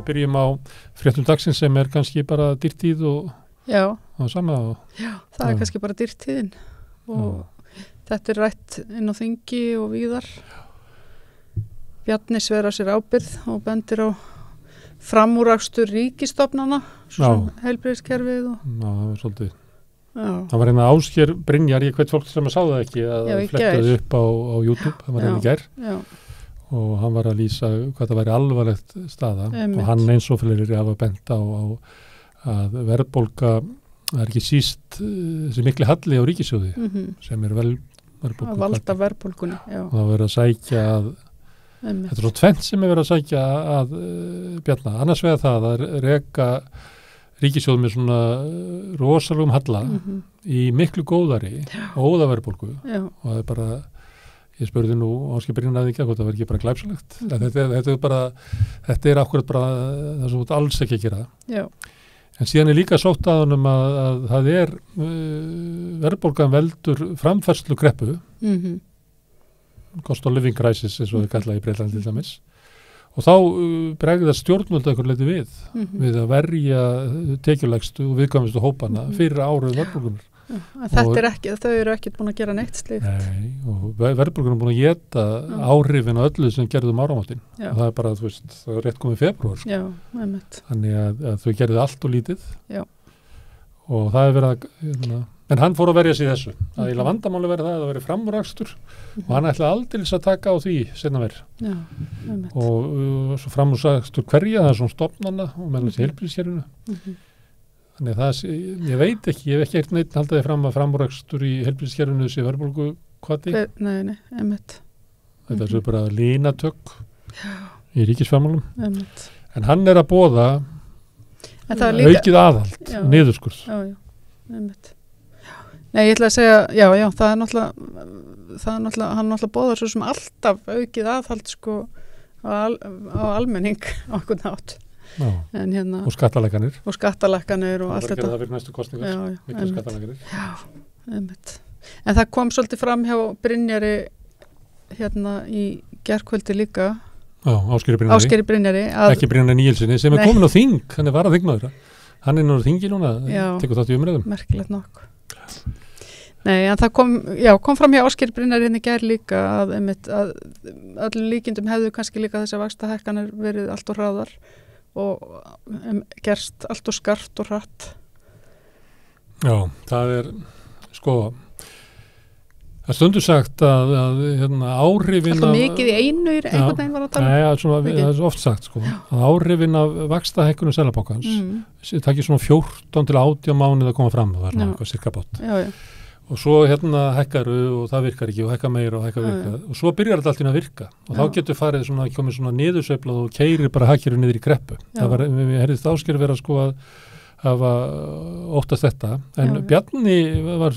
byrjum á fréttum dagsins sem kannski bara dýrtíð og sama. Já, það kannski bara dýrtíðin og þetta rætt inn á þingi og víðar. Bjarni svera sér ábyrgð og bendir á framúrakstur ríkisstofnana, svo sem heilbrigðiskerfið. Já, það var svolítið. Það var Ásgeir Brynjar, ég hvet fólk sem sá það ekki að flettaði upp á YouTube, það var í gær. Já. Og hann var að lýsa hvað það væri alvarlegt staða og hann eins og fleiri hafa bent á að verðbólga er ekki síst þessi mikli halli á ríkissjóði sem verðbólgu. Að valda verðbólgunni, já. Og það verið að sækja að þetta svo tvennt sem verið að sækja að Bjarna. Annars vegar það að reka ríkissjóð með svona rosalugum halla í miklu góðari og óðaverðbólgu og það bara, ég spurði nú Ásgeir Brynjar ekki hvort það verði ekki bara glæpsalegt. Þetta akkurat bara það sem þú alls ekki að gera. Já. En síðan líka sótt að honum að það verðbólgan veldur framfærslu kreppu, cost of living crisis eins og þau kallaði í Breitlandi til dæmis. Og þá bregðast stjórnvöld einhver leyti við að verja tekjulægstu og viðkvæmustu hópana fyrir áhrif verðbólgunar. Þau eru ekkert búin að gera neitt slíkt. Nei, og verðbólgunar er búin að éta áhrifin á öllu sem gerðum áramótin. Og það bara, þú veist, það rétt komið febrúar. Já, einmitt. Þannig að þau gerðu allt og lítið. Já. Og það verið að, en hann fór að verja sig þessu. Það er vandamáli verið það að veri framúrakstur og hann ætlaði aldeilis að taka á því seinna meir. Já, einmitt. Og svo framúrakstur hverja, það er svona stofnana og meðal þessi heilbrigðiskerfinu. Þannig að ég veit ekki, ég hef ekki eitt neitt haldaði fram að framúrakstur í heilbrigðiskerfinu sé verðbólgu hvati. Nei, einmitt. Þetta er bara línatök í ríkisfjármálum. Einmitt. En hann er að boða aukið aðhald, niðurskurð. Já, einmitt. Nei, ég ætla að segja, já, það er náttúrulega, hann náttúrulega boðar svo sem alltaf aukið aðhald sko á almenning á einhvern hátt. En og skattalækkanir. Og skattalækkanir og allt þetta. Það var að gera það fyrir næstu kosningar, miklu skattalækkanir. Já, einmitt. En það kom svolítið fram hjá Brynjari í gærkvöldi líka. Já, Ásgeiri Brynjari. Ekki Brynjari Níelsinni sem er komin á þing, hann er varðþingmaður. Hann er nú á þingi núna, tekur þátt í umræðum. Merkilegt nokk. Nei, en það kom fram hjá Ásgeiri Brynjari í gær líka að öllum líkindum hefðu kannski líka þessar vaxtahækkanir verið allt og hraðar og gerst allt og skarpt og hratt. Já, það er það er stundu sagt að áhrifin alltaf mikið í einu einhvern veginn var að tala. Nei, það er oft sagt að áhrifin af vaxtahækkunum Seðlabankans takir svona 14 til 18 mánuð að koma fram, það var svona eitthvað cirka bát. Já. Og svo hækkaru og það virkar ekki og hækka meira og hækka virkar og svo byrjar þetta alltaf að virka og þá getur komið svona niðursveiflað og keyrir bara hagkerfið niður í kreppu. Það var, við heyrðist Ásgeir vera að hafa óttast þetta, en Bjarni var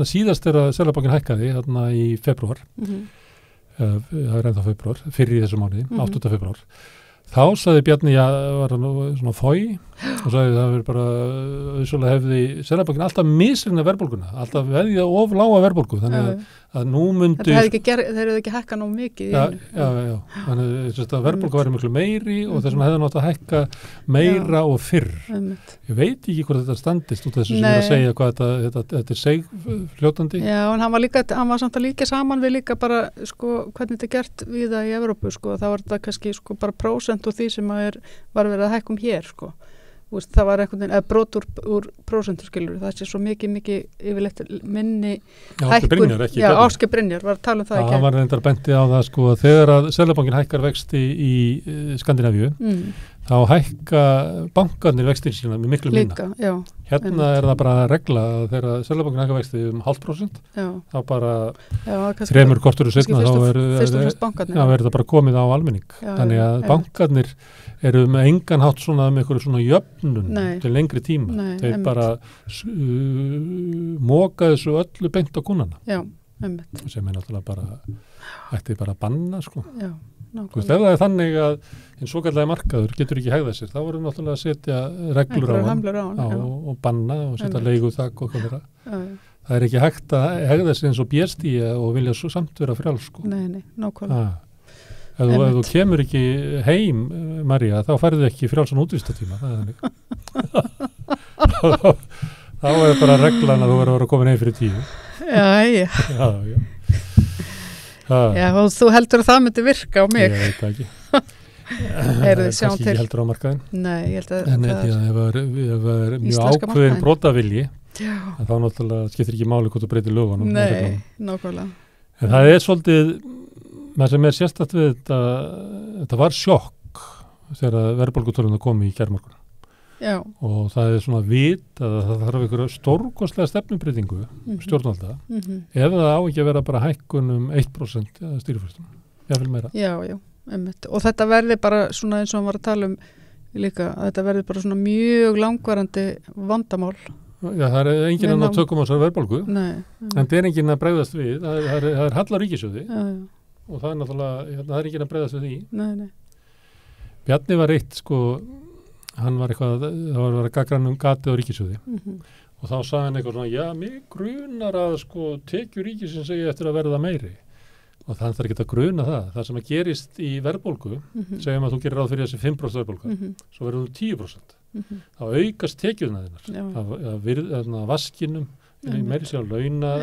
síðast þegar Seðlabankinn hækkaði í febrúar, það er ennþá febrúar, fyrir í þessu mánuði, 8. febrúar. Þá sagði Bjarni, var hann svona fói og sagði það verið bara auðvitað hefði Seðlabankinn alltaf misrýna verðbólguna, alltaf veðja of lága verðbólgu, þannig að nú myndi þeir hefðu ekki hækka nóg mikið í einu. Já, þannig að verðbólga væri miklu meiri og þess vegna hefði nátt að hækka meira og fyrr. Ég veit ekki hvort þetta standist út af þessu sem er að segja hvað þetta er segfljótandi. Já, en hann var samt að líka saman við líka bara hvernig þetta er gert víða í Evrópu, það var þetta kannski bara prósent og því sem var verið að hækkum hér það var einhvern veginn brot úr prósentur skilur, það sé svo mikið yfirleitt minni hækkun. Ásgeir Brynjar var að tala um það ekki. Hann var reyndar benti á það að þegar að Seðlabankinn hækkar vexti í Skandinavíu þá hækka bankarnir vextir sína með miklu minna. Hérna er það bara regla að þegar Seðlabankinn hækkar vexti 0,5% þá bara 3 kortur seinna þá er það bara komið á almenning. Þannig að bankarnir eru með engan hátt svona með einhverju svona jöfnun til lengri tíma. Þeir bara móka þessu öllu beint á kúnana. Já, einmitt. Sem er náttúrulega bara ætti bara að banna Já, nákvæmlega. Ef það er þannig að hinn svokallaði markaður getur ekki hegðað sér, þá voru náttúrulega að setja reglur á hann og banna og setja leiguþak og hvað þeirra. Það er ekki hægt að hegða sér eins og björstía og vilja svo samt vera frjáls Nei, nákvæmlega. ef þú kemur ekki heim, María, þá færðu ekki frjálsan útvistatíma, það er þannig. Þá bara reglan að þú verður að vera komin heim fyrir 10. Já. Já, og þú heldur að það myndi virka á mig. Ég veit það ekki. Kannski ekki heldur á markaðin. Nei, ég held að það er mjög ákveðin brotavilji, en þá náttúrulega skiptir ekki máli hvort þú breytir lögunum. Nei, nákvæmlega. En það er svolítið, það sem er sérstakt við þetta var sjokk þegar verðbólgutölurnar komu í gærmorgun. Já. Og það er svona vit að það þarf einhverja stórkostlega stefnubreytingu stjórnvalda ef það á ekki að vera bara hækkun 1% stýrifærstum, jafnvel meira. Já, einmitt. Og þetta verði bara svona eins og hann var að tala líka, að þetta verði bara svona mjög langvarandi vandamál. Já, það er enginn annar tökum á þessar verðbólgu, en það er enginn að bregðast við, það er halla ríkissjóði og það er náttúrulega, það er enginn að bregðast við því. Nei. Bjarni var hann var eitthvað, það var að vera gaggrann gatið á ríkissjóði og þá sagði hann eitthvað svona, já, mig grunar að tekjur ríkisins segja eftir að verða meiri og það þarf ekki að gruna það sem að gerist í verðbólgu, segjum að þú gerir ráð fyrir þessi 5% verðbólgu, svo verður þú 10%. Þá aukast tekjurna þinnar, af vaskinum, meiri sér á launa,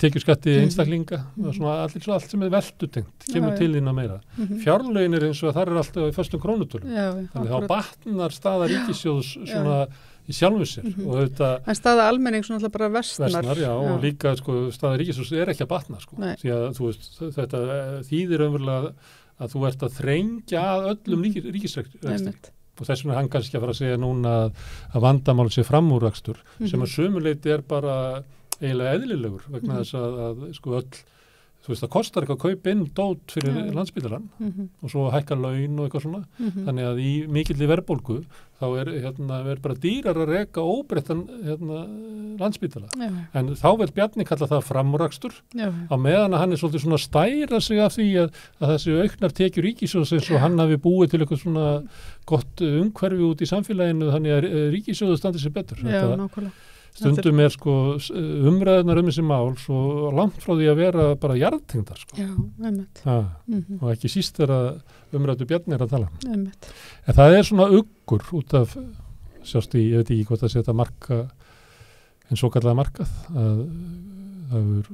tekjuskatti einstaklinga, allt sem er veldutengt, kemur til þín að meira. Fjárlögin eins og það alltaf í föstum krónutölum, þannig þá batnar staða ríkissjóðs svona í sjálfu sér. En staða almenning svona alltaf bara versnar. Já, og líka staða ríkissjóðs er ekki að batna, því að þetta þýðir umverulega að þú ert að þrengja að öllum ríkisrekstri. Og þess vegna hann kannski að fara að segja núna að vandamál sé framúrakstur, sem að sömuleyti er bara eiginlega eðlilegur vegna þess að öll, þú veist, það kostar eitthvað að kaupa inn dót fyrir Landspítalann og svo hækka laun og eitthvað svona, þannig að í mikilli verðbólgu þá er bara dýrar að reka óbreyttan Landspítala. En þá vil Bjarni kalla það framúrakstur á meðan að hann er svolítið svona stæra sig af því að þessi auknar tekjur ríkissjóðs eins og hann hafi búið til eitthvað svona gott umhverfi út í samfélaginu þannig að ríkissjóðu standi sér betur. Já, nákvæmlega. Stundum er umræðunar þessi mál svo langt frá því að vera bara jarðtengdar. Já, einmitt. Og ekki síst þegar umræðu Bjarni er að tala. Einmitt. En það er svona uggur út af, sjást ég veit ekki hvort að setja marka, en svo kallaða markað, að það er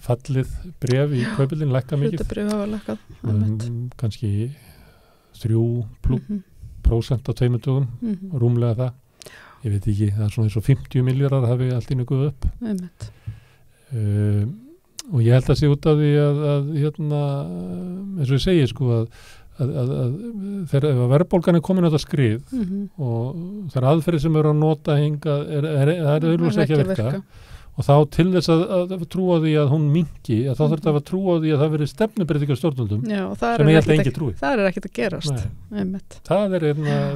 fallið bref í kaupillin lækka mikið. Hlutabréf hafa lækkað, einmitt. Kannski 3% á 2 dögum, rúmlega það. Ég veit ekki, það er svona eins og 50 milljarðar hafi allt í nökuð upp. Og ég held að sé út af því að eins og ég segi að þegar verðbólgan er komin á þetta skrið og þær aðferðir sem eru að nota hinga, það er auðvitað ekki að virka. Og þá til þess að trúa því að hún minki, að þá þarf það að trúa því að það verið stefnubreytingar stjórnvöldum sem ég held að engi trúi. Það er ekkert að gerast. Það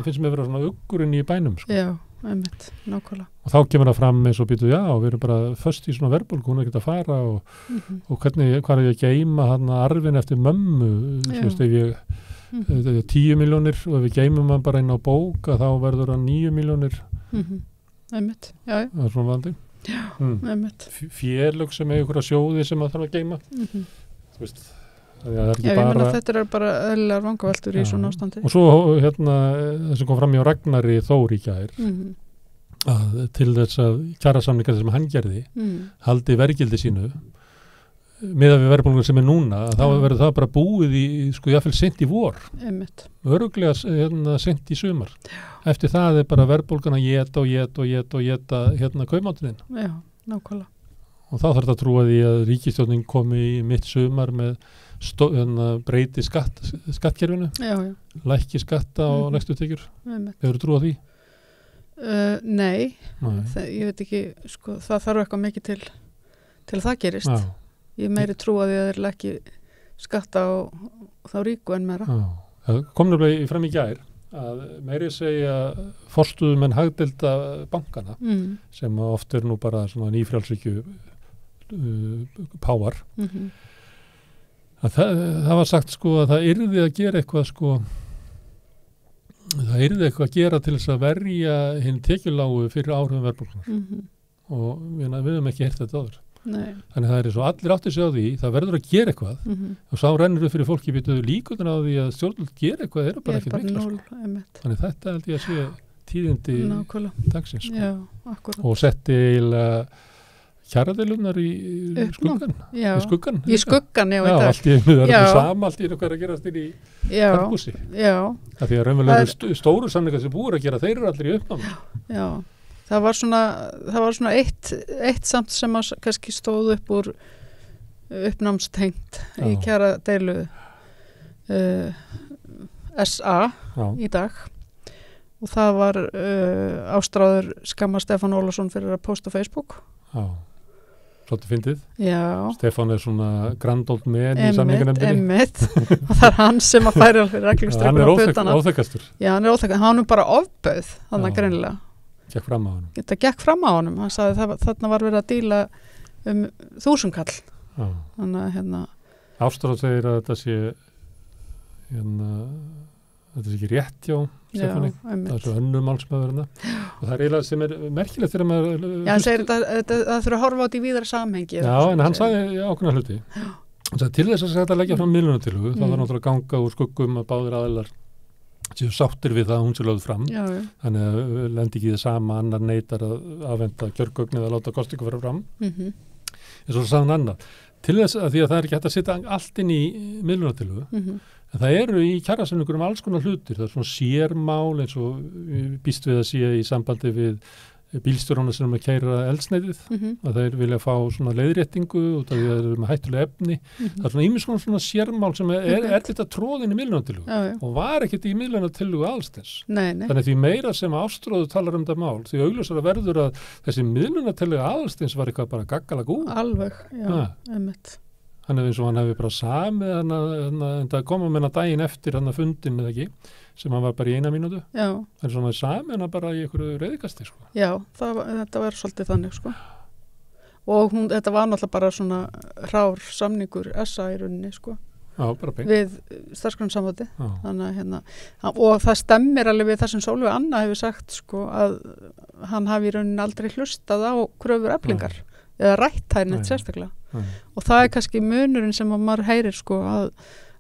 finnst mér að vera svona uggurinn í bænum. Já, einmitt, nákvæmlega. Og þá kemur það fram eins og býtu, já, við erum bara föst í svona verðbólgu, hún er ekkert að fara og hvað er ég að geima arfin eftir mömmu, þú veist, ef ég 10 milljónir og ef við geimum hann bara inn á bók að þá verður hann 9 milljónir. Einmitt, já. Það er svona vandi. Félög sem hefur ykkur að sjóði sem að þarf að geima þú veist það er ekki bara þetta er bara eðlilegar vangaveltur í svona ástandi og svo það sem kom fram hjá Ragnari Þór í gær að til þess að kjarasamningar sem hann gerði haldi verðgildi sínu miðað við verðbólgun sem er núna þá verður það bara búið í jáfnvel seint í vor öruglega seint í sumar eftir það er bara verðbólgan að éta kaupmátturinn. Já, nákvæmlega. Og þá þarf það að trúa því að ríkisstjórnin komi í mitt sumar með breyti skattkerfinu lækki skatta á lægstu tekjur. Hefur þú trúað því? Nei. Ég veit ekki, það þarf eitthvað mikið til það gerist. Já. Ég meiri trúa því að þeir lækki skatta á þá ríku en meira. Það kom nefnilega fram í gær að meiri segja forstuðumenn hagdelda bankana sem oft er nú bara svona nýfrjálsríkju páar það var sagt að það yrði að gera eitthvað það yrði eitthvað að gera til þess að verja hinn tekjulágu fyrir áhrifum verðbólgunar og við höfum ekki heyrt þetta áður. Þannig það svo allir átti sig á því, það verður að gera eitthvað og sá rennur upp fyrir fólki býtuðu líkunar á því að stjórnvöld gera eitthvað eru bara ekkert mikla. Þannig þetta held ég að sé tíðindi dagsins. Já, akkurat. Og setti eiginlega kjaradeilurnar í skuggan. Í skuggan, já. Já, allt í einu það sama, allt í einu hvað að gerast inn í karpúsi. Já. Það því að raunverulega stóru samningar sem búið að gera, þeir eru allir í uppnámi. Já, það var svona eitt samt sem að kannski stóð upp úr uppnámstengt í kjaradeilu SA í dag og það var ástráður skamma Stefán Ólafsson fyrir að posta á Facebook. Já. Svolítið fyndið. Já. Stefán svona grandóld með í samningarnefndinni. Og það hann sem að færa fyrir reglustreikuna á puttana. Hann óþekkastur. Já, hann óþekkastur. Hann bara ofbauð, þannig greinilega. Gekk fram á honum. Þetta gekk fram á honum. Hann sagði þarna var verið að díla 1000 kall. Já. Þannig að Ástráð segir að þetta sé þetta sé ekki rétt hjá Stefáni, það svo önnur málsmaður og það eiginlega sem merkilegt þegar maður Já, hann segir það þurfa að horfa á þetta í víðara samhengi. Já, en hann sagði ákveðna hluti. Til þess að þetta leggja fram miðlunartillögu, þá var náttúrulega ganga úr skuggum að báðir aðilar séu sáttir við það að hún sé lögð fram. Já. Þannig að lendi ekki það sama, annar neitar að afhenda kjörgögn eða láta kosningu fara fram. En svo sagði hann annað. Til þess að því að það ekki hægt að setja allt inn í miðlunartillögu. En það eru í kjarasamningunum alls konar hlutir, það svona sérmál eins og býst við að sé í sambandi við bílstjórana sem að keyra eldsneytið, að þeir vilja fá svona leiðréttingu út af því að þeir eru með hættulega efni. Það svona ýmis svona sérmál sem erfitt að tróða inn í miðlunartillögu og var ekkert í miðlunartillögu allstens. Þannig því meira sem Ástráður talar þetta mál, því augljósara verður að þessi miðlunartillögu allstens var eitthvað bara gaggalag úr. Alveg, já, einmitt. Hann eins og hann hefði bara samið en það kom að menna daginn eftir hann að fundin eða ekki, sem hann var bara í 1 mínútu. Já. En svona samið hann bara í einhverju reiðikasti, sko. Já, þetta var svolítið þannig, sko. Og þetta var náttúrulega bara svona rár samningur SA í rauninni, sko. Já, bara beint. Við starfsgrunnsambandi. Þannig og það stemmir alveg við það sem Sólveig Anna hefur sagt, sko, að hann hafi í rauninni aldrei hlustað á kröfur Eflingar. Eða rætt neitt sérstaklega. Og það kannski munurinn sem að maður heyrir sko að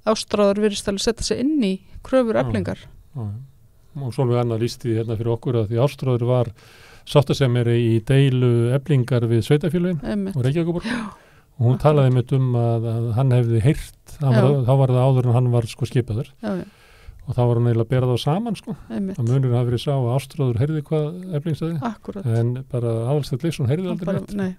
Ástráður virðist alveg setja sig inn í kröfur Eflingar. Og Sólveig Anna lýsti hérna fyrir okkur að því Ástráður var sáttasemjari í deilu Eflingar við sveitarfélögin og Reykjavíkurborg og hún talaði með að hann hefði heyrt, þá var það áður en hann var sko skipaður. Og þá var hann eiginlega að bera það saman sko. Að munurinn hafi verið sá að Ástráður heyrði hvað Efling sagði. Akkurat. En bara Aðalsteinn Leifsson heyrði aldrei neitt. Nei,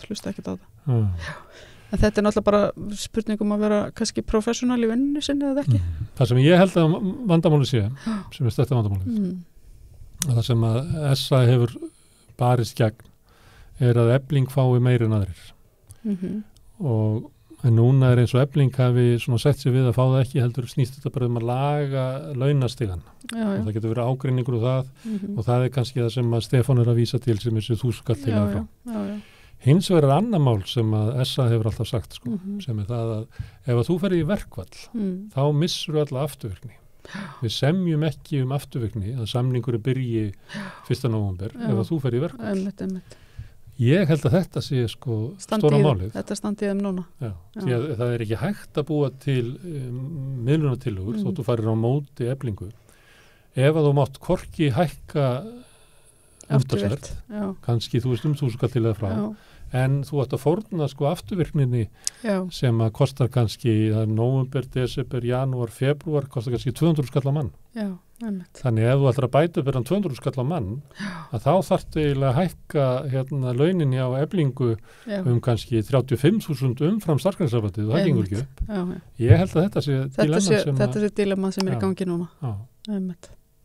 hlusta ekkert á það. En þetta náttúrulega bara spurningum að vera kannski professional í vinnunni sinni eða ekki. Það sem ég held að vandamáli sé, sem stærsta vandamálið, það sem að SA hefur barist gegn, að Efling fái meiri en aðrir. En núna eins og Efling hafi svona sett sér við að fá það ekki, heldur snýst þetta bara að laga launastigan. Og það getur verið ágreiningur og og það kannski það sem að Stefán að vísa til sem þessi 1000 kall til að frá. Hins vegar annar mál sem að SA hefur alltaf sagt sko, sem það að ef að þú ferði í verkfall, þá missur alla afturvirkni. Við semjum ekki afturvirkni, að samningur byrji 1. nóvember ef að þú ferði í verkfall. Ég held að þetta sé sko stóra málið. Þetta standið núna. Já, því að það er ekki hægt að búa til miðlunartillögur þótt þú farir á móti Eflingu. Ef að þú mátt hvorki hækka umtalsverð, kannski þú veist 1000 kall til eða frá, en þú ætti að fórna sko afturvirkninni sem að kostar kannski nóvember, desember, janúar, febrúar, kostar kannski 200 skall á mann. Já. Þannig ef þú ætlar að bæta upp 200 skall á mann að þá þarftu eiginlega að hækka launinni á Eflingu kannski 35.000 umfram starfsgreiðsrabattið og það gengur ekki upp. Ég held að þetta sé dilemma sem er í gangi núna.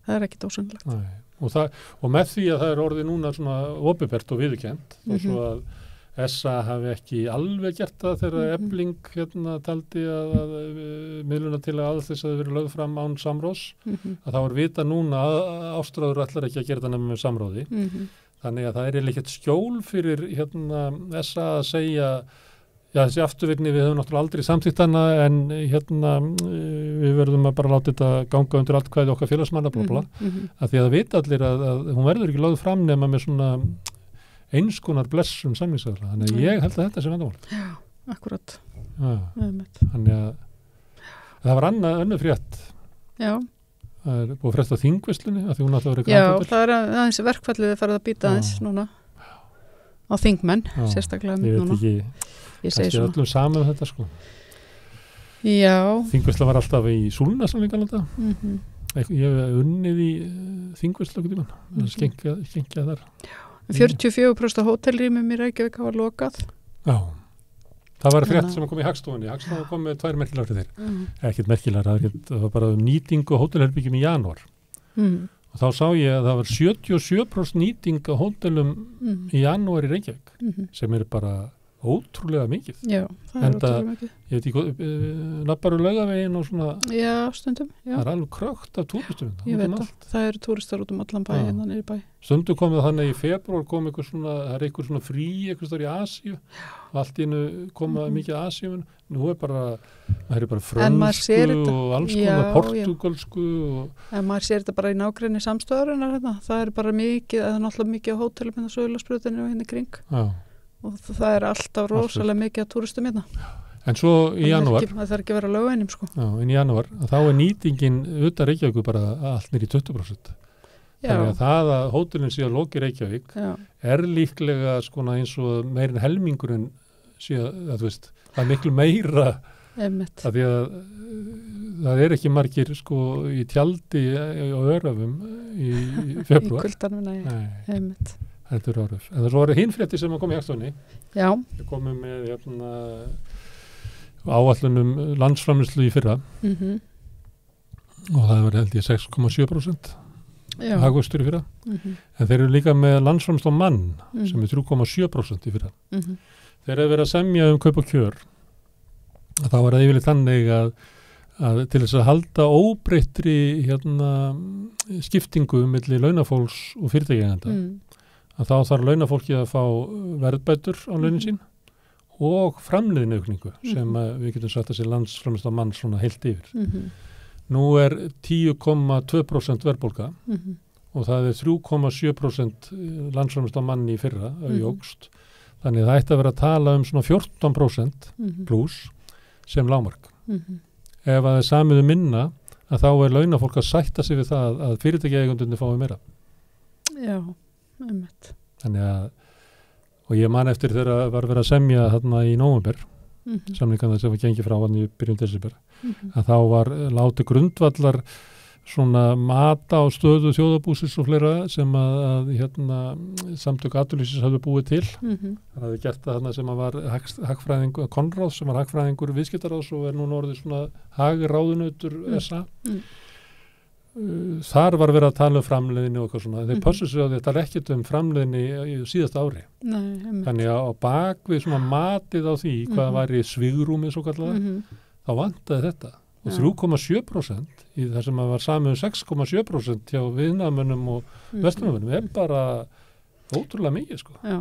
Það er ekki dósanlegt. Og með því að það er orðið núna svona opinbert og viðurkennt og svo að SA hafi ekki alveg gert það þegar Efling taldi að miðluna til að aðeins þess að það verið lögð fram án samráðs að þá er vita núna að Ástráður ætlar ekki að gera það nefnum með samráði þannig að það er ekkert skjól fyrir SA að segja þessi afturvirkni við höfum náttúrulega aldrei samþykkt hana en við verðum að bara láta þetta ganga undir allt hvaðið okkar félagsmanna að því að það vita allir að hún verður ekki lögð fram nema með svona eins konar blessun samningsaðila. Þannig að ég held að þetta sé vandamál. Já, akkurat. Þannig að það var önnur frétt. Já. Það er búið frétt á þingvislunni að því hún alltaf verið Já, það er aðeins verkfallið farið að býta aðeins núna á þingmenn, sérstaklega núna. Ég veit ekki, kannski öllum saman þetta sko. Já. Þingvisla var alltaf í Súlnasamlingalanda. Ég hef unnið í þingvislu okkur tímann. Það skengja þar. 44% hótelrýmum í Reykjavík hafa lokað. Já. Það var frétt sem kom í Hagstofunni. Hagstofan kom með 2 merkilegar fyrir þeir. Ekkert merkilegar, það var bara nýtingu hótelherbyggjum í janúar. Og þá sá ég að það var 77% nýting á hótelum í janúar í Reykjavík, sem er bara ótrúlega mikið. Já, það er ótrúlega mikið. Ég veit ekki, Nabbaru Laugaveginn og svona. Já, stundum. Já. Það er alveg krökt af túristum. Ég veit það. Það eru túristar út allan bæ, hérna niður í bæ. Stundum kom það þannig í febrúar kom það er eitthvað svona frí, eitthvað stór í Asíu og allt í einu koma mikið Asíu. Nú er bara, það er bara frönsku og alls konar portugalsku. En maður sér þetta bara í nágrenni samstöðurinnar hérna. Það er bara mikið, það er náttúrulega mikið á hótelum hérna Söðurlandsbrautinni og hérna kring. Já. Og það er alltaf rosalega mikið að túristum hérna. En svo í janúar. Það þarf ekki að vera á lögveinum sko. Já, en í janúar, þá er nýtingin utan Reykjavík bara allt niður í 20%. Þannig að það að hótelin sé að loki Reykjavík er líklega skona eins og meirinn helmingurinn sé að þú veist, það er miklu meira að því að það er ekki margir sko í tjaldi á Örafum í februar. Í kuldanum, nei. Heldur áruf. En það var hinn frétti sem kom í Hagstofunni. Já. Við komum með áætlunum landsframleiðslu í fyrra. Og það var held ég 6,7% hagvöxtur í fyrra. En þeir eru líka með landsframleiðslu á mann sem er 3,7% í fyrra. Þeir eru verið að semja kaup og kjör. Þá var það yfirleitt þannig að til þess að halda óbreyttri skiptingu milli launafólks og fyrirtækjaeigenda. Að þá þarf launafólki að fá verðbætur á launin sín og framleiðniaukningu sem við getum sagt að sé landsframleiðsla mann svona heilt yfir. Nú er 10,2% verðbólga og það er 3,7% landsframleiðsla mann í fyrra jógst. Þannig það ætti að vera að tala um svona 14% pluss sem lágmark. Ef að það er samið minna að þá er launafólk að sætta sig við það að fyrirtækjaeigendurnir fái meira. Já. Þannig að og ég man eftir þegar var verið að semja þarna í nóvember samningarna sem var gengið frá hann í byrjun desember að þá var látið grundvallar svona mata á stöðu þjóðarbúsins og fleira sem að samtök atvinnulífsins hafði búið til. Það hafði gert það þarna sem að var hagfræðingur Konráð sem var hagfræðingur viðskiptaráðs og er núna orðið svona hagráðunautur SA. Þar var verið að tala um framleiðinni og eitthvað svona. Þeir pössu sig á því að tala ekkert um framleiðinni í síðasta ári. Þannig að á bakvið svona matið á því hvað væri svigrúmið svo kallaða, þá vantaði þetta. Og 3,7% í það sem að var samið 6,7% hjá viðnaðamönnum og verslunarmönnum er bara ótrúlega mikið sko. Já,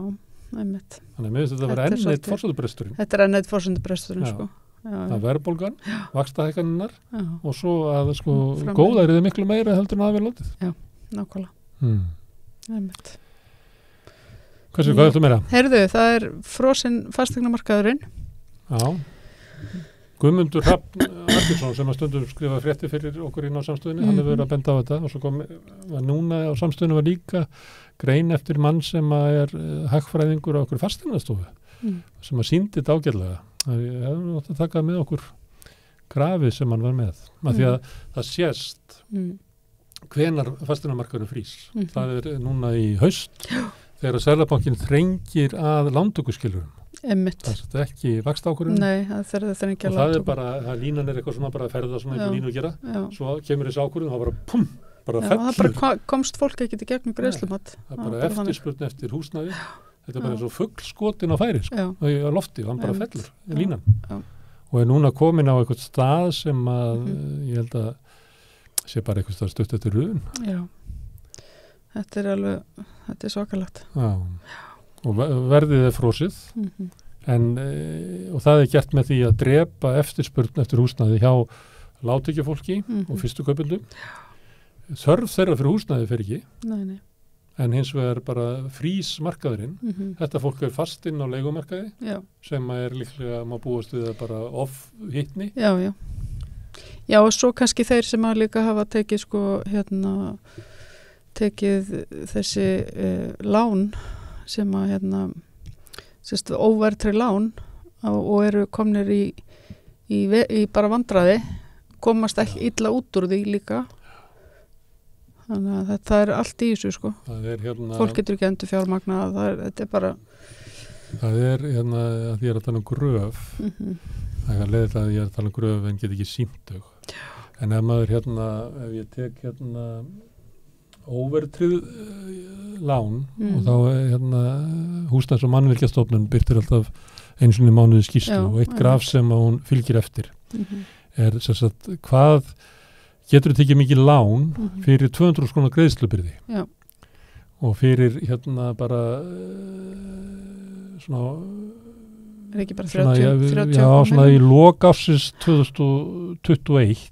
einmitt. Þannig að mér finnst þetta að vera enn eitt forsendubresturinn. Þetta er enn eitt forsendubresturinn sko. Það verðbólgan, vaxtahækkanirnar og svo að sko góðærið er miklu meira heldur en að vera látið. Já, nákvæmlega. Einmitt. Hvað er þetta meira? Heyrðu, það er frosinn fasteignamarkaðurinn. Já. Guðmundur Hrafn Arkinsson sem að stundum skrifa frétti fyrir okkur inn á samstöðinni, hann hefur verið að benda á þetta og svo var núna á samstöðinu var líka grein eftir mann sem að er hagfræðingur á okkur fasteignastofu sem að sýndi þetta ágætlega. Ég hefði nátt að taka með okkur grafið sem hann var með. Af því að það sést hvenar fasteignamarkaðurinn frýs. Það er núna í haust þegar að Seðlabankinn þrengir að lántökuskiljurum. Það er ekki vaxtaákvörðun. Nei, það er þrengja lántöku. Og það er bara, línan er eitthvað svona bara að ferða svona einhver línu að gera. Svo kemur þessi ákvörðun og það bara pum, bara fellur. Það bara komst fólk ekki í gegnum greiðslumat. Það er bara eftirspurn eftir húsnæði. Þetta er bara eins og fuglskotin á færi sko, á lofti, hann bara fellur í línan. Og er núna komin á eitthvað stað sem að ég held að sé bara eitthvað stað stutt eftir röðun. Já, þetta er alveg, þetta er svakalegt. Já, og verðið er frósið, og það er gert með því að drepa eftirspurn eftir húsnæði hjá lágtekjufólki og fyrstu kaupendum. Þörf þeirra fyrir húsnæði fer ekki. Nei. en hins vegar bara frís markaðurinn. Þetta fólk fast inn á leigumarkaði sem líklega má búast við að bara off-hitni. Já, og svo kannski þeir sem að líka hafa tekið tekið þessi lán sem að óverðtryggð lán og eru komnir í bara vandræði, komast ekki illa út úr því líka. Þannig að þetta allt í þessu sko. Fólk getur ekki endur fjármagnað, þetta bara... Það að ég að tala gröf, það leiðilegt að ég að tala gröf en get ekki sýnt þau. En ef maður ef ég tek óverðtryggð lán og þá Húsnæðis- og mannvirkjastofnun birtir alltaf einu sinni mánuði skýrslu og eitt graf sem hún fylgir eftir sem sagt hvað getur tekið mikið lán fyrir 200.000 króna greiðslubyrði og fyrir bara ekki bara 30 svona í lok ársins 2021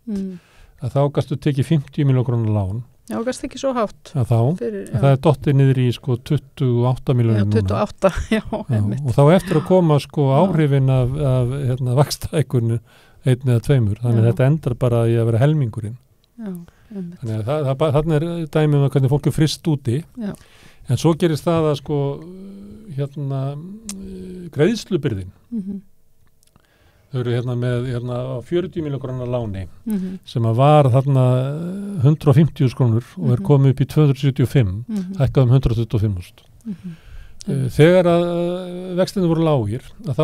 að þá gastu tekið 50 milljón króna lán. Já, gast ekki svo hátt. Það dottið niður í 28 miljónir núna. 28, já. Og þá eftir að koma áhrifin af vaxtahækkun 1 eða 2, þannig að þetta endar bara í að vera helmingurinn. Þannig að þarna dæmi um að hvernig fólk frist úti, en svo gerist það að greiðslubyrðin. Þau eru með 40 milljón króna láni sem að var þarna 150.000 krónur og komið upp í 275, hækkað 125.000. Þegar að vextinni voru lágir, að þá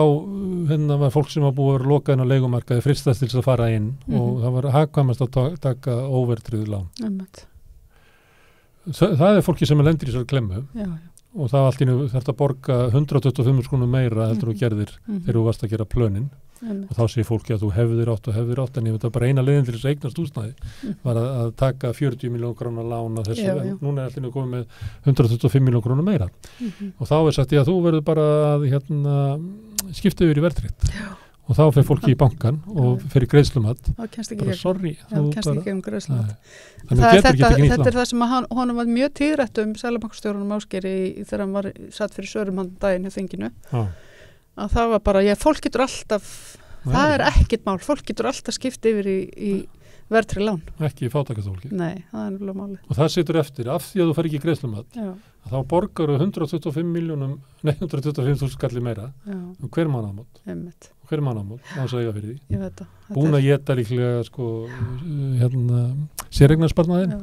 var fólk sem var búið að vera lokað inn á leigumarkaði fristast til þess að fara inn og það var hagkvæmast að taka óverðtryggð lán. Það fólki sem lendir í þessari klemmu og það allt í einu þarf að borga 125.000 krónur meira heldur þú gerðir þegar þú varst að gera plönin. Og þá segir fólki að þú hefðir átt en ég veit að bara eina leiðin til þess að eignast húsnæði var að taka 40 milljón króna lán að þessu, en núna allir komið með 125 milljón króna meira og þá sagt ég að þú verður bara að skipta yfir í verðtryggt og þá fer fólki í bankan og fer í greiðslumat bara sorry kennst ekki greiðslumat. Þetta það sem honum var mjög tíðrætt Seðlabankastjórunum Ásgeiri þegar hann var satt fyrir svörum hann daginn hjá þinginu að það var bara, fólk getur alltaf, það ekkert mál, fólk getur alltaf skipt yfir í verðtryggð lán. Ekki í fátækastafólki. Nei, það nefnilega máli. Og það situr eftir, af því að þú fer ekki í greiðslumat, þá borgar þú 125.000 skalli meira, hver mánaðamót. Hver mánaðamót, þá segja fyrir því. Ég veit það. Búin að éta líklega, séreignarsparnaðinn.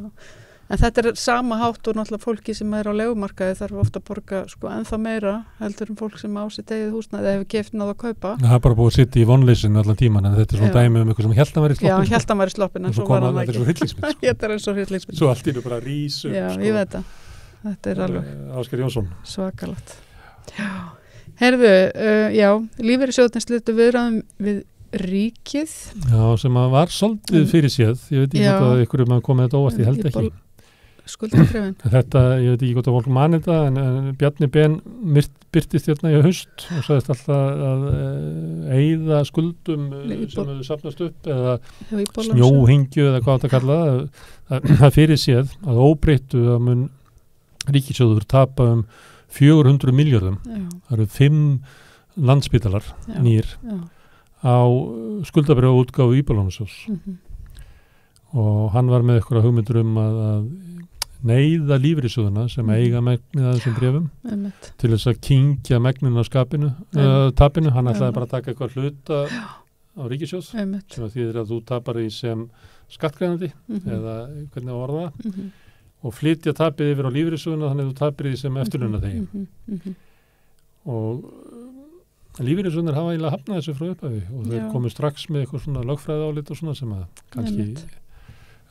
En þetta sama hátt og náttúrulega fólki sem á leigumarkaði þarf ofta að borga ennþá meira heldur fólk sem á sitt eigið húsnæði hefur geft náð að kaupa. Það bara búið að sitja í vonleysinu allan tíman en þetta svona dæmi eitthvað sem hélt að vera í sloppin. Já, hélt að vera í sloppin en svo var hann ekki. Þetta er svo hryllingsmynd. Þetta er eins og hryllingsmynd. Svo allt í nú bara rís upp. Já, ég veit það. Þetta alveg. Ásgeir Jónsson. Svakalegt. Já. Heyrðu, lífeyrissjóðirnir slutu viðræðum við ríkið. Já, sem var svolítið fyrir séð. Ég veit ekki hvort að ykkur komið þetta óvart, ég held ekki. Skuldakrefin. Þetta, ég veit ekki hvort að fólk mani þetta, en Bjarni Ben birtist hérna í haust og sagðist alltaf að eyða skuldum sem hefur safnast upp eða snjóhengju eða hvað þetta kalla það fyrir séð að óbreyttu að mun ríkissjóður tapa 400 milljörðum. Það eru 5 landspítalar nýr á skuldabréfaútgáfu Íbúðalánasjóðs. Og hann var með eitthvað hugmyndur að neyða lífeyrissjóðina sem eiga megnið að þessum bréfum til þess að kyngja megninu á tapinu. Hann ætlaði bara að taka eitthvað hluta á ríkissjóð sem að þýðir að þú tapar í sem skattgreiðandi eða hvernig að orða og flytja tapið yfir á lífeyrissjóðina þannig að þú tapir í sem eftirlaunaþegi. Og lífeyrissjóðinir hafa eiginlega hafnað þessu frá upphafi og þeir komu strax með eitthvað svona lögfræðiálit og svona sem að kannski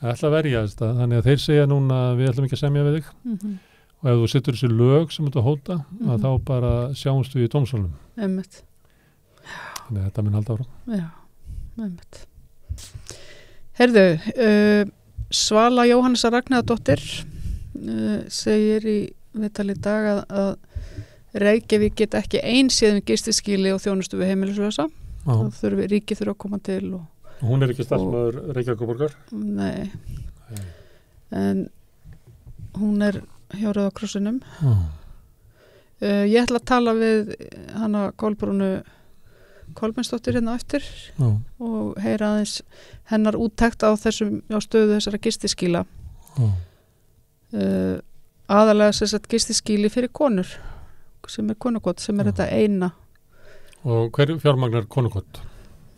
ætla að verja þetta, þannig að þeir segja núna við ætlum ekki að semja við þig og ef þú setur þessi lög sem þú hóta að þá bara sjáumst við í dómstólnum. Þannig að þetta mun halda áfram. Já, einmitt. Heyrðu, Svala Jóhannesa Ragnheiðardóttir segir í viðtali í dag að Reykjavík get ekki einséð gistiskýli og þjónustu við heimilislausa. Ríkið þurfa að koma til og hún ekki starfsmaður Reykjavíkurborgar? Nei. En hún hjá Rauða krossinum. Ég ætla að tala við hana Kolbrúnu Kolbeinsdóttir hérna eftir og heyra aðeins hennar úttekt á stöðu þessara gistiskýla. Aðalega þess gistiskýli fyrir konur sem konukott, sem þetta eina. Og hver fjármagnar konukott?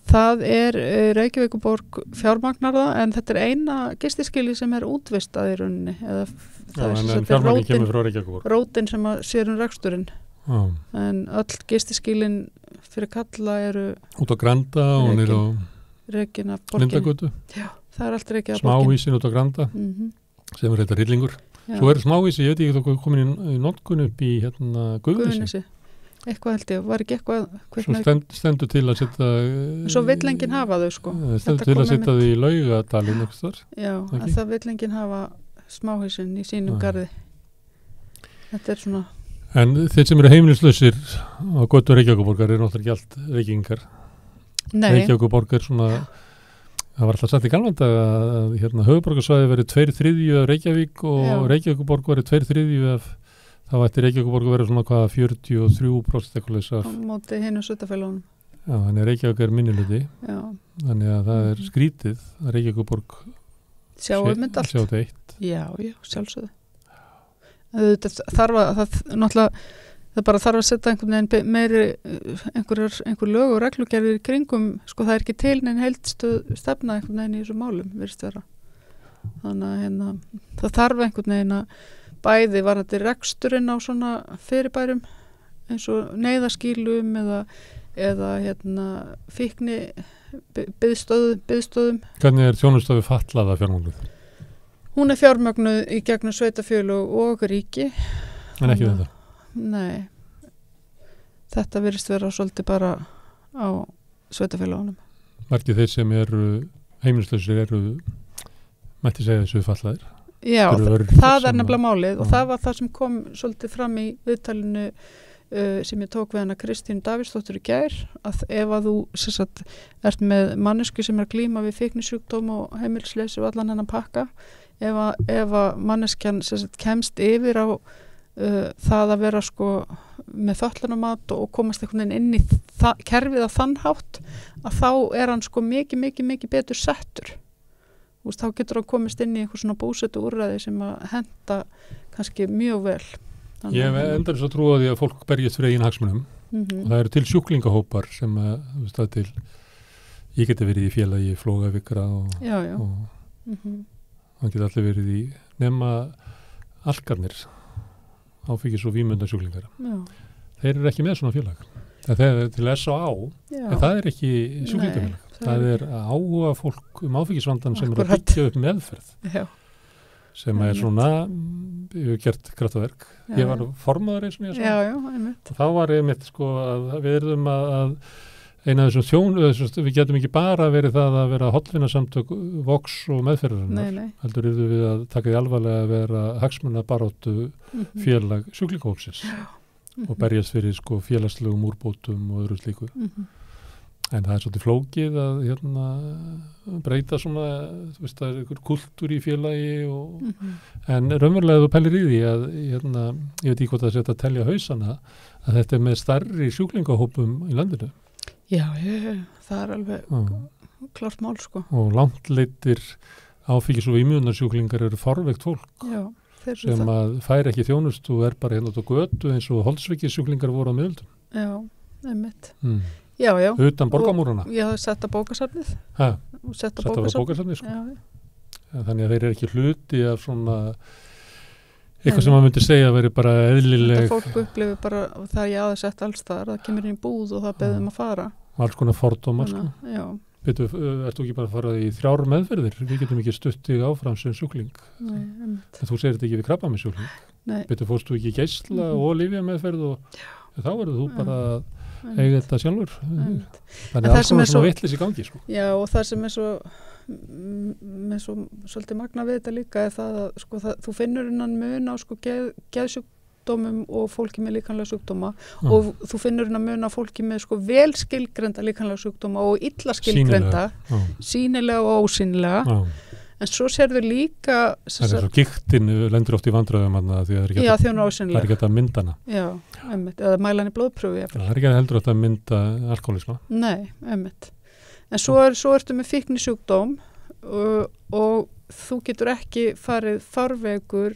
Það Reykjavíkurborg fjármagnar það, en þetta eina gistiskýli sem útvistað í rauninni. En fjármagnin kemur frá Reykjavíkurborg? Rótin sem sér reksturinn. En öll gistiskýlin fyrir kalla eru út á Granda og niður á Lindagötu. Já, það allt Reykjavík borgin. Smáhísin út á Granda sem þetta rillingur. Já. Svo smáhísi, ég veit ekki þú komin í notkun upp í Guðnesi. Eitthvað held ég, var ekki eitthvað... Svo stendur til að setja... Svo vill enginn hafa þau, sko. Stendur til að setja þau í Laugadalinn eitthvað þar. Já, að það vill enginn hafa smáhísin í sínum garði. Þetta svona... En þeir sem eru heimilislausir á götu Reykjavíkurborgar náttúrulega ekki allt reykingar. Nei. Reykjavíkurborgar svona... Það var alltaf sagt í gamla daga að höfuðborgarsvæði verið 2/3 af Reykjavík og Reykjavíkurborg verið 2/3 af, þá ætti Reykjavíkurborg verið svona 43% eitthvað á móti hinu sveitarfélögunum. Já, þannig að Reykjavík minnihluti. Já. Þannig að það skrítið að Reykjavíkurborg sjáum þetta allt. Sjá þetta eitt. Já, sjálfsögðu. Það bara þarf að setja einhvern veginn meiri einhver lög og reglugerðir í kringum, sko það ekki til neinn heildstuð stefna einhvern veginn í þessu málum, virðist vera. Þannig að það þarf einhvern veginn að bæði varðandi reksturinn á svona fyrirbærum eins og neyðaskýlum eða fíkni biðstöðum. Hvernig þjónustofu fatlaða fjármögnuð? Hún fjármögnuð í gegnum sveitarfélög og ríki. En ekki þetta? Nei, þetta virðist vera svolítið bara á sveitarfélögunum. Margir þeir sem heimilislausir mætti segja þessu fallaðir? Já, það nefnilega málið og það var það sem kom svolítið fram í viðtalinu sem ég tók við hana Kristínu Davíðsdóttur í gær, að ef að þú ert með mannesku sem að glíma við fíknisjúkdóm og heimilisleysi og allan hennan pakka, ef að manneskjan kemst yfir á það að vera sko með fötlunamat og komast einhvern veginn inn í kerfið á þann hátt að þá hann sko mikið betur settur. Þá getur hann komist inn í einhver svona búsetu úrræði sem að henta kannski mjög vel. Ég hef endar svo trú á því að fólk berjast fyrir eigin hagsmunum og það eru til sjúklingahópar sem ég geti verið í félagi Flógavíkra og hann geti allir verið í nema alkarnir áfengis- og vímundasjúklingar. Þeir eru ekki með svona félag. Það er til S.A.A. en það er ekki sjúklingafélag. Það er áhuga fólk áfengisvandan sem eru að byggja upp meðferð. Já. Sem svona gert kraftaverk. Ég var formaður eins og ég svo. Þá var einmitt sko að við erum að eina af þessum við getum ekki bara verið það að vera hollvinasamtök Vox og meðferðarinnar. Heldur erum við að taka því alvarlega að vera hagsmunabaráttu félag sjúklingahópsins og berjast fyrir sko félagslegum úrbótum og öðru slíku. En það er svolítið flókið að breyta svona, það er einhver kultúr í félagi en raunverulega þú pælir í því að ég veit ekki hvort það setja að telja hausana að þetta með stærri sjúklingahópum í landinu. Já, það er alveg klart mál sko. Og langtleittir áfengis- og vímunarsjúklingar eru forveikt fólk sem að fær ekki þjónustu og bara hérna á götu eins og holdsveikissjúklingar voru á miðöldum. Já, einmitt. Já. Utan borgarmúrana. Já, setta bókasafnið. Setta bókasafnið sko. Já, þannig að þeir eru ekki hluti af svona eitthvað sem maður myndi segja að veri bara eðlileg. Þetta fólk upplifir bara það ég aðeins sett alls þar, það kemur inn í búð og það beðum að fara. Alls konar fordómar sko. Já. Betur, ertu ekki bara að fara í 3 meðferðir? Við getum ekki stuttið áfram sem sjúkling. Nei, einmitt. En þú segir þetta ekki við krabbameinssjúkling. Nei. Betur, fórstu ekki geisla og lyfjameðferð og þá verður þú bara eiga þetta sjálfur. Þannig að alls konar svona vitlis í gangi sko. Já, og það sem svo svolítið magna við þetta líka er það að sko, þú finnur innan mun á sko geðsjúkdómum og fólki með líkamlega sjúkdóma og þú finnur innan mun á fólki með sko vel skilgreinda líkamlega sjúkdóma og illa skilgreinda, sýnilega og ósýnilega En svo sérðu líka... Það svo giktin lendur oft í vandröðum því að það er ekki að mynda hana. Já, einmitt, eða mælan í blóðpröfu. Það er ekki heldur að mynda alkoholisma. Nei, einmitt. En svo ertu með fíknisjúkdóm og þú getur ekki farið farvegur,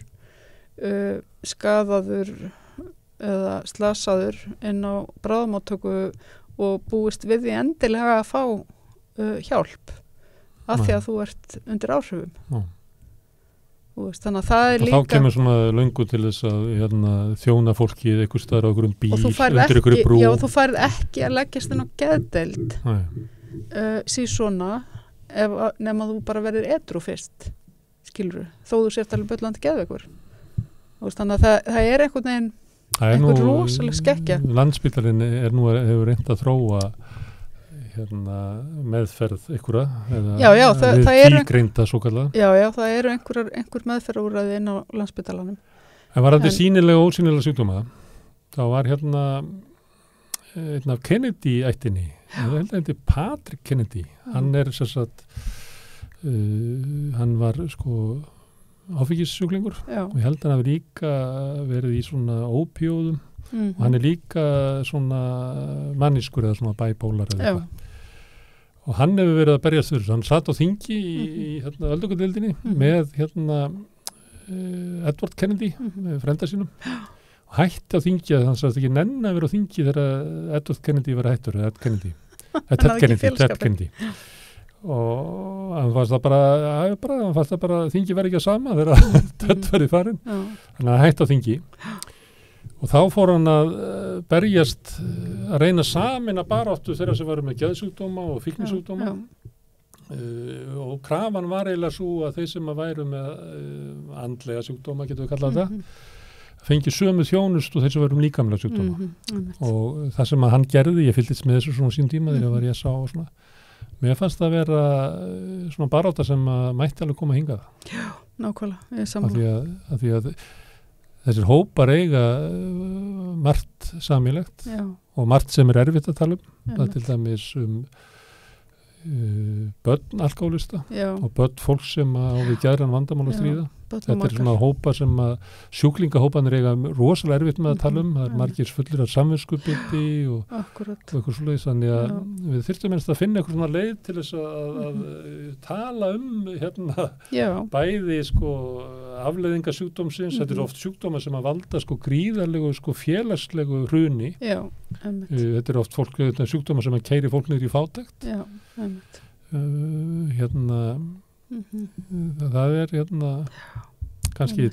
skaðaður eða slasaður inn á bráðamóttöku og búist við því endilega að fá hjálp af því að þú ert undir áhrifum. Þannig að það er líka... Og þá kemur svona löngu til þess að þjóna fólki einhvers staðar á einhverjum bíl, undir einhverju brú. Já, þú færð ekki að leggjast inn á geðdeild svona nema þú bara verður edrú fyrst, skilurðu, þó þú sért alveg bullandi geðveikur. Þannig að það er einhvern veginn rosaleg skekkja. Landspítalinn hefur reynt að þróa meðferð einhverja eða við tígreinda svo kallað. Já, það eru einhver meðferðarúrræði inn á Landspítalanum. En var þetta sýnilega og ósýnilega sjúkdóma? þá var hérna einn af Kennedy-ættinni, Patrick Kennedy, hann er sérsagt, hann var sko áfengissjúklingur og ég held að hann hafi líka verið í svona ópíóðum og hann er líka svona manniskur eða svona bæpólar eða eitthvað. Og hann hefur verið að berjast fyrir, hann satt á þingi í hérna öldungadeildinni með hérna Edward Kennedy, frænda sínum, og hætti á þingi að hann sagðist ekki nenn að vera á þingi þegar Edward Kennedy var hættur, Ted Kennedy. Og hann fannst það bara þingi verið ekki að sama þegar Ted verið farin, þannig að hætti á þingi. Og þá fór hann að berjast að reyna samin að baráttu þeirra sem varu með geðsjúkdóma og fíknisjúkdóma og krafan var eiginlega svo að þeir sem að væru með andlega sjúkdóma, getum við kallað það, fengi sömu þjónust og þeir sem varu með líkamlega sjúkdóma. Og það sem að hann gerði, ég fylgdist með þessu svona sín tíma þegar var ég að sá og svona, mér fannst það vera svona barátta sem að mætti alveg koma hingað. Já, nákvæmlega, ég er sammála. Af því að þessir hópar eiga margt samílegt og margt sem er erfitt að tala um. Það er til dæmis börn alkohólista og börn fólk sem á við gæðran vandamál að stríða. Þetta er svona hópar sem að sjúklingahópanir eiga rosalega erfitt með að tala um. Það er margir fullir af samvinskupiti og eitthvað svoleiðis. Þannig að við þyrftum ennst að finna eitthvað svona leið til þess að tala um hérna bæði sko afleiðinga sjúkdómsins. Þetta er oft sjúkdómar sem að valda sko gríðarlegu sko félagslegu hruni. Þetta er oft sjúkdómar sem að keyri fólk niður í fátækt. Það er hérna kannski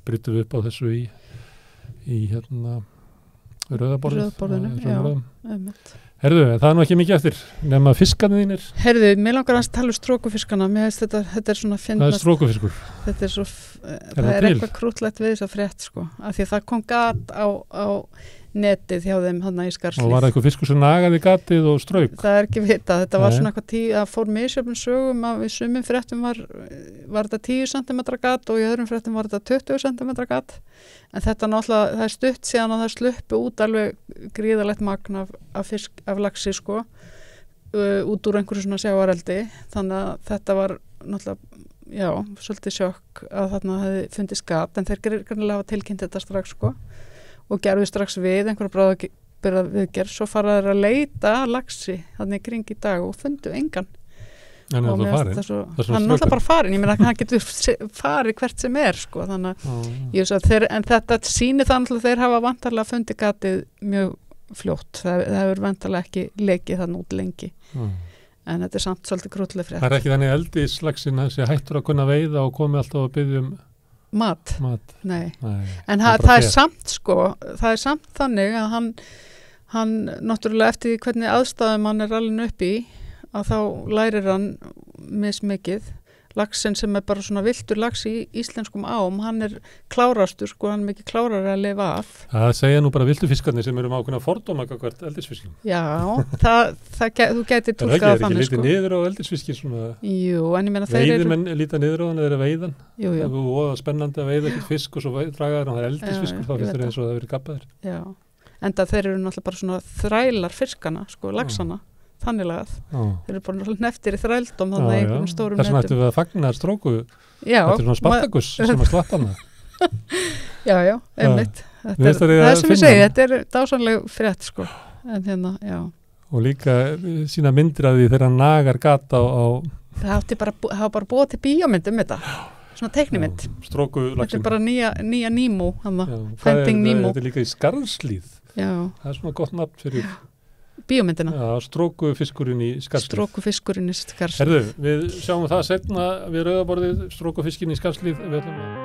bryttum við upp á þessu í hérna rauðaborðinu. Herðu, það er nú ekki mikið eftir nema fiskarnir þínir. Herðu, mér langar að tala um strókufiskana. Mér finnst þetta er svona fyndnast. Það er strókufiskur. Það er eitthvað krútlegt við þess að frétt sko, af því að það kom gat á netið hjá þeim hann í Skarðshlíð. Og var það eitthvað fiskur sem nagaði gatið og strauk? Það er ekki vitað, þetta var svona eitthvað að fór misjöfnum sögum að við sumum fréttum var þetta 10 cm gat og í öðrum fréttum var þetta 20 cm gat, en þetta náttúrulega, það er stutt síðan að það sluppu út alveg gríðalegt magn af laxi sko, út úr einhverju svona sjávareldi, þannig að þetta var náttúrulega, svolítið sjokk að þarna hefði fundist gat, en þeir greinilega hafa tilkynnt þetta strax sko, og gerðu strax við einhverja bráðabirgða viðgerð, svo fara þeir að leita laxi þannig kring í dag og fundu engan. En og það farin? Hann er náttúrulega bara farin, ég meina að hann getur farið hvert sem er sko, þannig að en þetta sýnir þannig að þeir hafa vantarlega fundið gatið mjög fljótt, það hefur vantarlega ekki lekið þannig út lengi. En þetta er samt svolítið krútlega frétt. Það er ekki þannig eldislaxinn þessi hættur að kunna veiða og komi alltaf að biðja um mat. Nei. En það er samt sko, það er samt þannig að hann náttúrulega eftir hvernig aðstæðum hann er alveg upp í, að þá lærir hann mismikið. Laxinn sem er bara svona viltur lax í íslenskum ám, hann er klárastur sko, hann er mikið klárari að lifa af. Það segja nú bara viltufiskarnir sem eru ákveðna fordóma hvert eldisfiskin. Já, þú gæti túlkað þannig sko. Það er ekki lítið niður á eldisfiskin svona. Jú, en ég meina þeir eru... Veiðimenn líta niður á hann eða veiðan. Jú. Það er voða spennandi að veiða eitthvað fisk og svo draga hann, það er eldisfiskur, þá finnst þeir eins og það verið gabbaðir. Já, enda þeir eru náttúrulega bara svona þrælar fiskana, sko, laxana. þannig lagað. Þeir eru bara neftir í þrældum þannig að einhverjum stórum netum. Þess vegna ættum við að fagna stróku. Þetta er svona Spartakus sem að slapp hana. Já, einmitt. Það sem ég segi, þetta er dásanleg frétt, sko. En hérna, já. Og líka sína myndir af því þegar nagar gata á... Það hafa bara búið til bíómynd þetta. Svona teiknimynd. Strókulaxinn. Þetta er bara nýja Nemo, Finding Nemo. Þetta er líka í Skarðslíð. Já. Það er svona gott nafn fyrir... Bíómyndina. Já, strókufiskurinn í Skarðslíð. Strókufiskurinn í Skarðslíð. Herðu, við sjáum það seinna við rauðaborðið, strókufiskinn í Skarðslíð. Við ætlum að